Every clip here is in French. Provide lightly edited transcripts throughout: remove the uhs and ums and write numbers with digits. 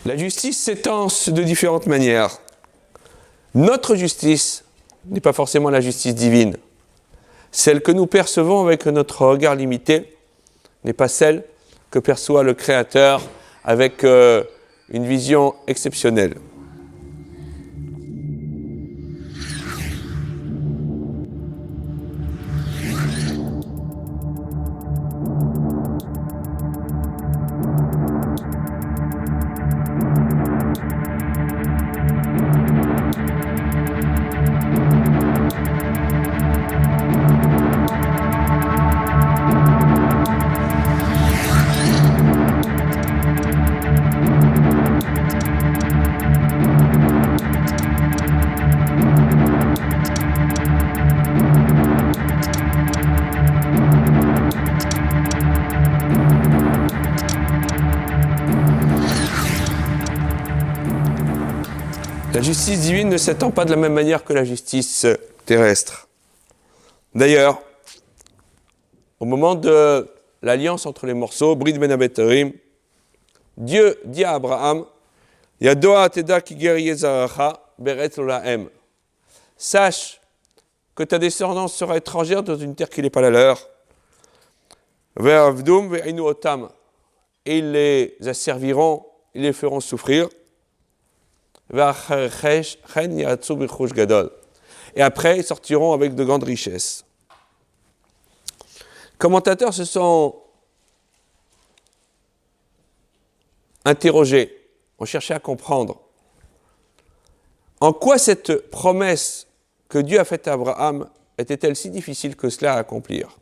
La justice s'étend de différentes manières. Notre justice n'est pas forcément la justice divine. Celle que nous percevons avec notre regard limité n'est pas celle que perçoit le Créateur avec une vision exceptionnelle. La justice divine ne s'étend pas de la même manière que la justice terrestre. D'ailleurs, au moment de l'alliance entre les morceaux, Brit Ben Abetarim, Dieu dit à Abraham, Yadoa teda ki ger yezaracha beret lolahem. Sache que ta descendance sera étrangère dans une terre qui n'est pas la leur. Ve'avdum ve'inu otam. Et ils les asserviront, ils les feront souffrir. Et après, ils sortiront avec de grandes richesses. Les commentateurs se sont interrogés, ont cherché à comprendre en quoi cette promesse que Dieu a faite à Abraham était-elle si difficile que cela à accomplir.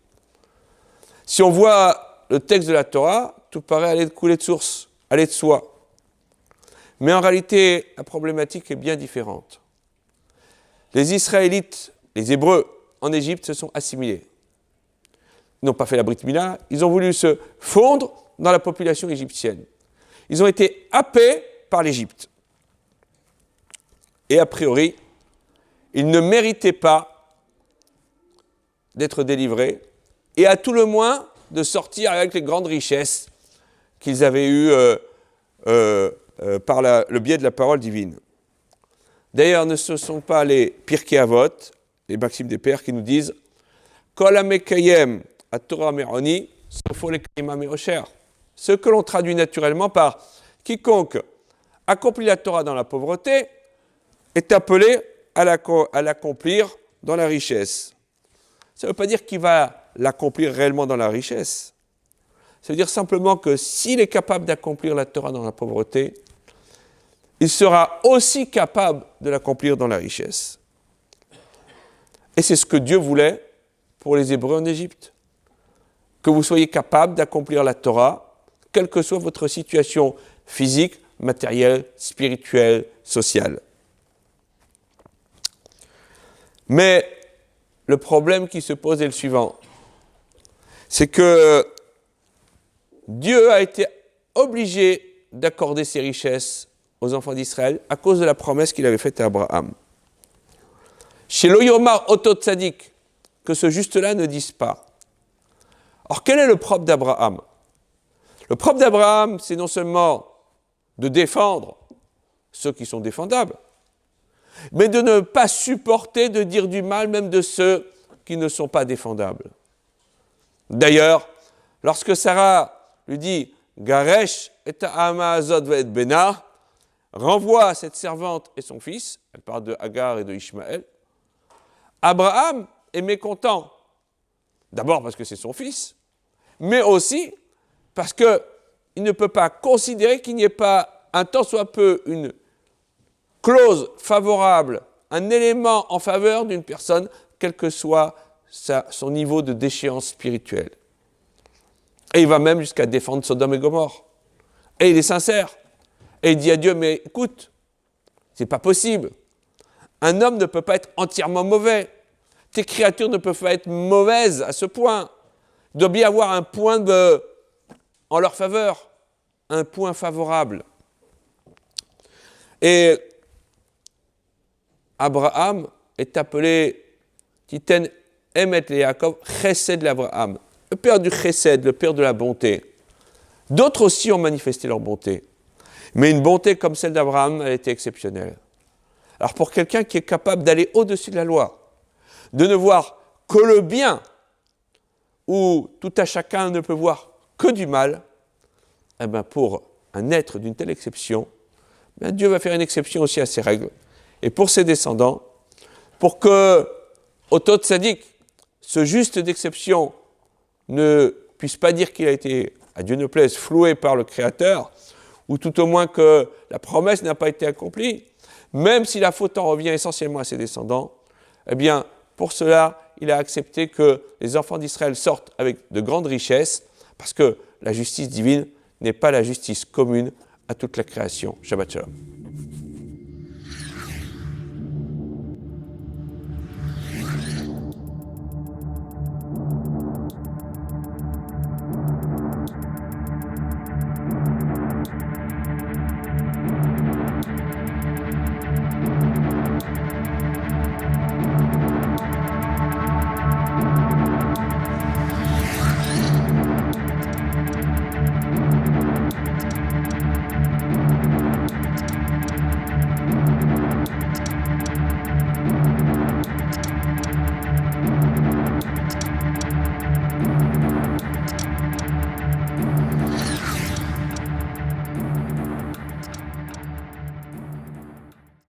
Si on voit le texte de la Torah, tout paraît aller de couler de source, aller de soi. Mais en réalité, la problématique est bien différente. Les Israélites, les Hébreux, en Égypte, se sont assimilés. Ils n'ont pas fait la Brit Mila, ils ont voulu se fondre dans la population égyptienne. Ils ont été happés par l'Égypte. Et a priori, ils ne méritaient pas d'être délivrés, et à tout le moins de sortir avec les grandes richesses qu'ils avaient eues par le biais de la parole divine. D'ailleurs, ce ne sont pas les Pirkei Avot, les maximes des pères, qui nous disent Kol hamekayem ha-Torah meroni, sofo lekayima me'osher. Ce que l'on traduit naturellement par quiconque accomplit la Torah dans la pauvreté est appelé à l'accomplir dans la richesse. Ça ne veut pas dire qu'il va l'accomplir réellement dans la richesse. Ça veut dire simplement que s'il est capable d'accomplir la Torah dans la pauvreté, il sera aussi capable de l'accomplir dans la richesse. Et c'est ce que Dieu voulait pour les Hébreux en Égypte. Que vous soyez capable d'accomplir la Torah, quelle que soit votre situation physique, matérielle, spirituelle, sociale. Mais le problème qui se pose est le suivant. C'est que Dieu a été obligé d'accorder ses richesses aux enfants d'Israël à cause de la promesse qu'il avait faite à Abraham. Chez l'Oyomar Ototzadik, que ce juste-là ne dise pas. Or, quel est le propre d'Abraham ? Le propre d'Abraham, c'est non seulement de défendre ceux qui sont défendables, mais de ne pas supporter de dire du mal même de ceux qui ne sont pas défendables. D'ailleurs, lorsque Sarah lui dit « Garesh et ha'ama azot ve'et bena » renvoie cette servante et son fils, elle parle de Hagar et de Ishmaël, Abraham est mécontent. D'abord parce que c'est son fils, mais aussi parce qu'il ne peut pas considérer qu'il n'y ait pas un tant soit peu une clause favorable, un élément en faveur d'une personne, quel que soit son niveau de déchéance spirituelle. Et il va même jusqu'à défendre Sodome et Gomorrhe. Et il est sincère. Et il dit à Dieu, mais écoute, c'est pas possible. Un homme ne peut pas être entièrement mauvais. Tes créatures ne peuvent pas être mauvaises à ce point. Il doit bien avoir un point en leur faveur, un point favorable. Et Abraham est appelé Titen Emet le Yaakov, Chesed l'Abraham, le père du Chesed, le père de la bonté. D'autres aussi ont manifesté leur bonté. Mais une bonté comme celle d'Abraham, elle était exceptionnelle. Alors pour quelqu'un qui est capable d'aller au-dessus de la loi, de ne voir que le bien, où tout à chacun ne peut voir que du mal, eh bien pour un être d'une telle exception, bien Dieu va faire une exception aussi à ses règles. Et pour ses descendants, pour que Otto Tzadik, ce juste d'exception, ne puisse pas dire qu'il a été, à Dieu ne plaise, floué par le Créateur, ou tout au moins que la promesse n'a pas été accomplie, même si la faute en revient essentiellement à ses descendants, eh bien, pour cela, il a accepté que les enfants d'Israël sortent avec de grandes richesses, parce que la justice divine n'est pas la justice commune à toute la création. Shabbat Shalom.